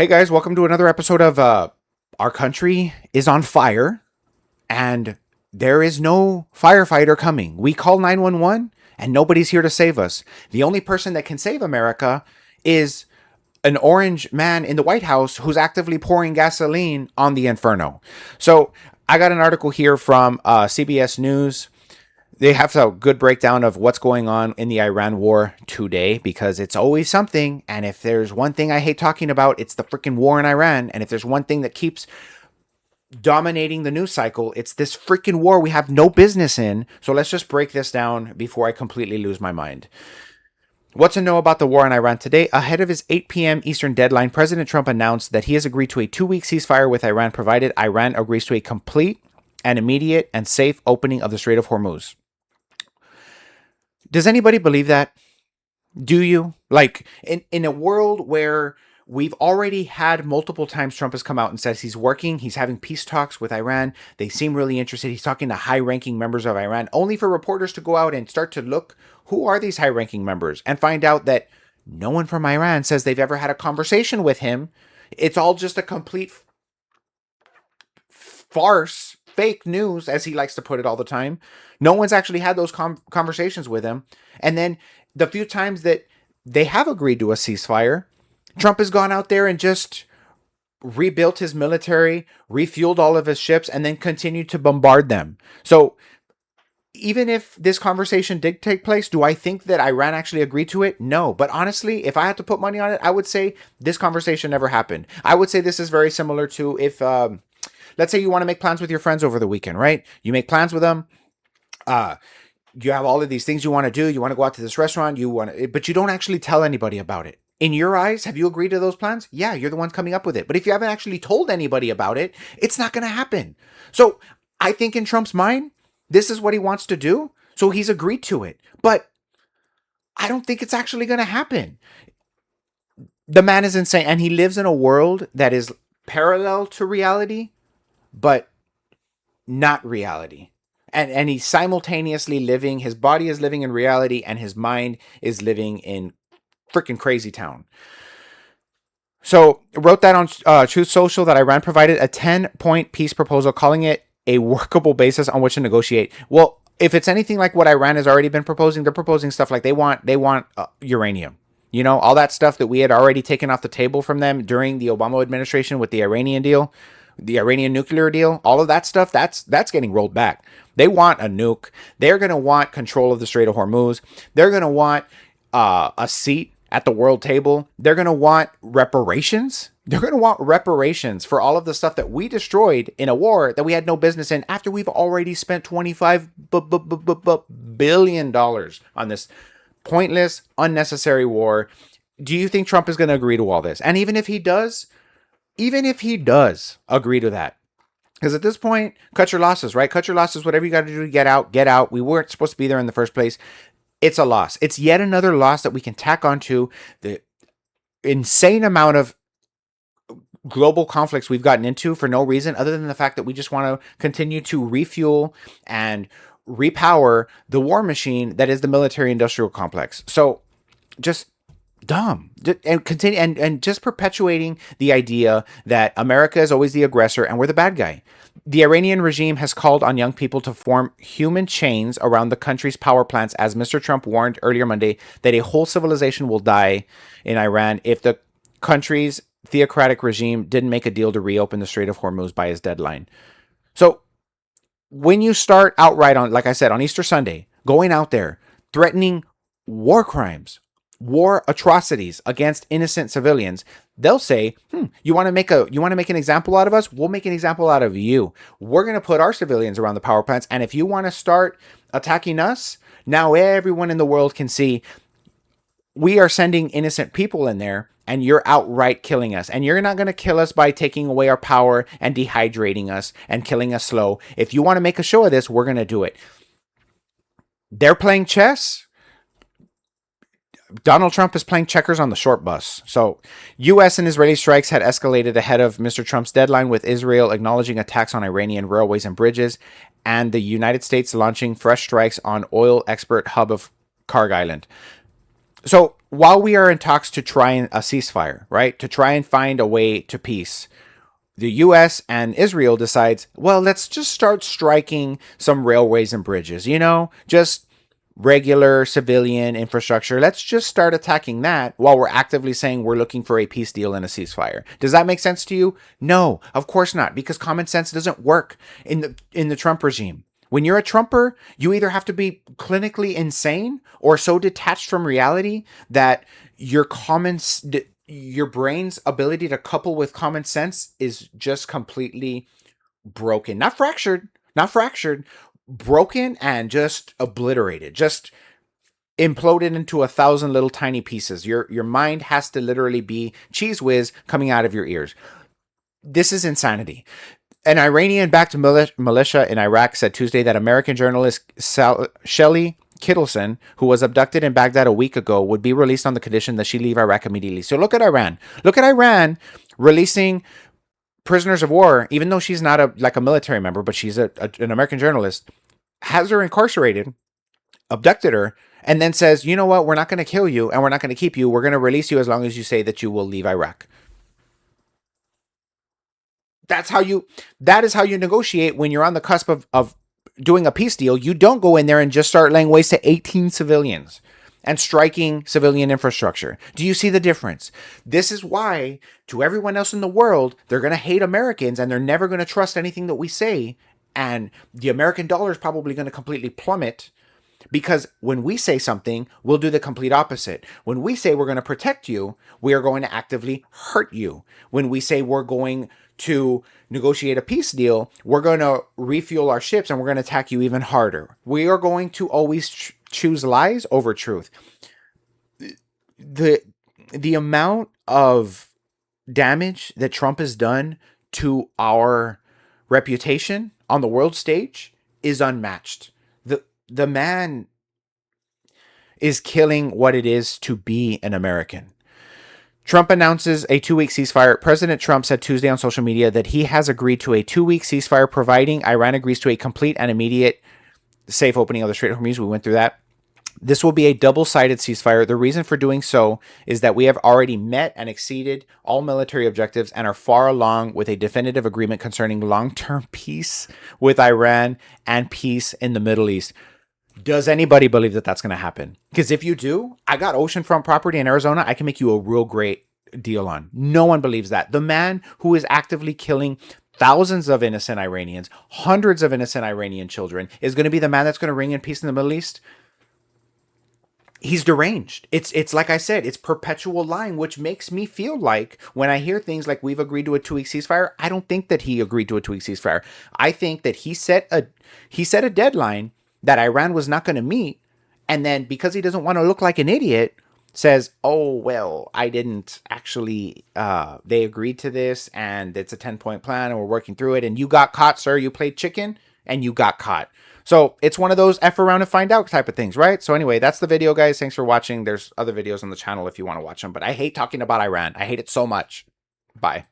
Hey guys, welcome to another episode of Our Country is on Fire and there is no firefighter coming. We call 911 and nobody's here to save us. The only person that can save America is an orange man in the White House who's actively pouring gasoline on the inferno. So I got an article here from CBS News. They have a good breakdown of what's going on in the Iran war today because it's always something. And if there's one thing I hate talking about, it's the freaking war in Iran. And if there's one thing that keeps dominating the news cycle, it's this freaking war we have no business in. So let's just break this down before I completely lose my mind. What to know about the war in Iran today? Ahead of his 8 p.m. Eastern deadline, President Trump announced that he has agreed to a 2-week ceasefire with Iran, provided Iran agrees to a complete and immediate and safe opening of the Strait of Hormuz. Does anybody believe that? Do you? Like, in a world where we've already had multiple times Trump has come out and says he's working, he's having peace talks with Iran. They seem really interested. He's talking to high-ranking members of Iran, only for reporters to go out and start to look, who are these high-ranking members? And find out that no one from Iran says they've ever had a conversation with him. It's all just a complete farce, fake news, as he likes to put it all the time. No one's actually had those conversations with him. And then the few times that they have agreed to a ceasefire, Trump has gone out there and just rebuilt his military, refueled all of his ships, and then continued to bombard them. So even if this conversation did take place, do I think that Iran actually agreed to it? No. But honestly, if I had to put money on it, I would say this conversation never happened. I would say this is very similar to if, let's say you want to make plans with your friends over the weekend, right? You make plans with them. You have all of these things you want to do. You want to go out to this restaurant. But you don't actually tell anybody about it. In your eyes, have you agreed to those plans? Yeah, you're the one coming up with it. But if you haven't actually told anybody about it, it's not going to happen. So I think in Trump's mind, this is what he wants to do. So he's agreed to it. But I don't think it's actually going to happen. The man is insane. And he lives in a world that is parallel to reality, but not reality. And he's simultaneously living, his body is living in reality, and his mind is living in freaking crazy town. So wrote that on Truth Social that Iran provided a 10-point peace proposal, calling it a workable basis on which to negotiate. Well, if it's anything like what Iran has already been proposing, they're proposing stuff like they want uranium. You know, all that stuff that we had already taken off the table from them during the Obama administration with the Iranian deal, the Iranian nuclear deal, all of that stuff, that's getting rolled back. They want a nuke. They're going to want control of the Strait of Hormuz. They're going to want a seat at the world table. They're going to want reparations. They're going to want reparations for all of the stuff that we destroyed in a war that we had no business in after we've already spent $25 billion on this pointless, unnecessary war. Do you think Trump is going to agree to all this? And even if he does agree to that, because at this point, cut your losses, right? Cut your losses, whatever you got to do to get out. We weren't supposed to be there in the first place. It's a loss. It's yet another loss that we can tack onto the insane amount of global conflicts we've gotten into for no reason other than the fact that we just want to continue to refuel and repower the war machine that is the military industrial complex. So just dumb and continue and just perpetuating the idea that America is always the aggressor and we're the bad guy. The Iranian regime has called on young people to form human chains around the country's power plants, as Mr. Trump warned earlier Monday that a whole civilization will die in Iran if the country's theocratic regime didn't make a deal to reopen the Strait of Hormuz by his deadline. So when you start outright on, like I said, on Easter Sunday, going out there threatening war crimes, war atrocities against innocent civilians, they'll say, you want to make an example out of us? We'll make an example out of you. We're going to put our civilians around the power plants. And if you want to start attacking us, now everyone in the world can see we are sending innocent people in there and you're outright killing us. And you're not going to kill us by taking away our power and dehydrating us and killing us slow. If you want to make a show of this, we're going to do it. They're playing chess. Donald Trump is playing checkers on the short bus. So U.S. and Israeli strikes had escalated ahead of Mr. Trump's deadline, with Israel acknowledging attacks on Iranian railways and bridges, and the United States launching fresh strikes on oil export hub of Karg Island. So while we are in talks to try a ceasefire, right, to try and find a way to peace, the US and Israel decides, well, let's just start striking some railways and bridges, just regular civilian infrastructure. Let's just start attacking that while we're actively saying we're looking for a peace deal and a ceasefire. Does that make sense to you? No, of course not, because common sense doesn't work in the Trump regime. When you're a Trumper, you either have to be clinically insane or so detached from reality that your your brain's ability to couple with common sense is just completely broken. Not fractured, broken and just obliterated. Just imploded into 1,000 little tiny pieces. Your mind has to literally be cheese whiz coming out of your ears. This is insanity. An Iranian-backed militia in Iraq said Tuesday that American journalist Shelley Kittleson, who was abducted in Baghdad a week ago, would be released on the condition that she leave Iraq immediately. So look at Iran. Look at Iran releasing prisoners of war, even though she's not a military member, but she's an American journalist, has her incarcerated, abducted her, and then says, you know what, we're not going to kill you and we're not going to keep you. We're going to release you as long as you say that you will leave Iraq. That is how you negotiate when you're on the cusp of doing a peace deal. You don't go in there and just start laying waste to 18 civilians and striking civilian infrastructure. Do you see the difference? This is why, to everyone else in the world, they're going to hate Americans and they're never going to trust anything that we say. And the American dollar is probably going to completely plummet because when we say something, we'll do the complete opposite. When we say we're going to protect you, we are going to actively hurt you. When we say we're going to negotiate a peace deal, we're going to refuel our ships and we're going to attack you even harder. We are going to always choose lies over truth. The amount of damage that Trump has done to our reputation on the world stage is unmatched. The man is killing what it is to be an American. Trump announces a 2-week ceasefire. President Trump said Tuesday on social media that he has agreed to a 2-week ceasefire, providing Iran agrees to a complete and immediate safe opening of the Strait of Hormuz. We went through that. This will be a double-sided ceasefire. The reason for doing so is that we have already met and exceeded all military objectives and are far along with a definitive agreement concerning long-term peace with Iran and peace in the Middle East. Does anybody believe that that's going to happen? Because if you do, I got oceanfront property in Arizona I can make you a real great deal on. No one believes that. The man who is actively killing thousands of innocent Iranians, hundreds of innocent Iranian children, is going to be the man that's going to bring in peace in the Middle East? He's deranged. It's like I said, it's perpetual lying, which makes me feel like when I hear things like we've agreed to a 2-week ceasefire, I don't think that he agreed to a 2-week ceasefire. I think that he set a deadline that Iran was not going to meet, and then because he doesn't want to look like an idiot, says, oh, well, I didn't actually, they agreed to this, and it's a 10-point plan, and we're working through it, and you got caught, sir. You played chicken, and you got caught. So it's one of those F around and find out type of things, right? So anyway, that's the video, guys. Thanks for watching. There's other videos on the channel if you want to watch them, but I hate talking about Iran. I hate it so much. Bye.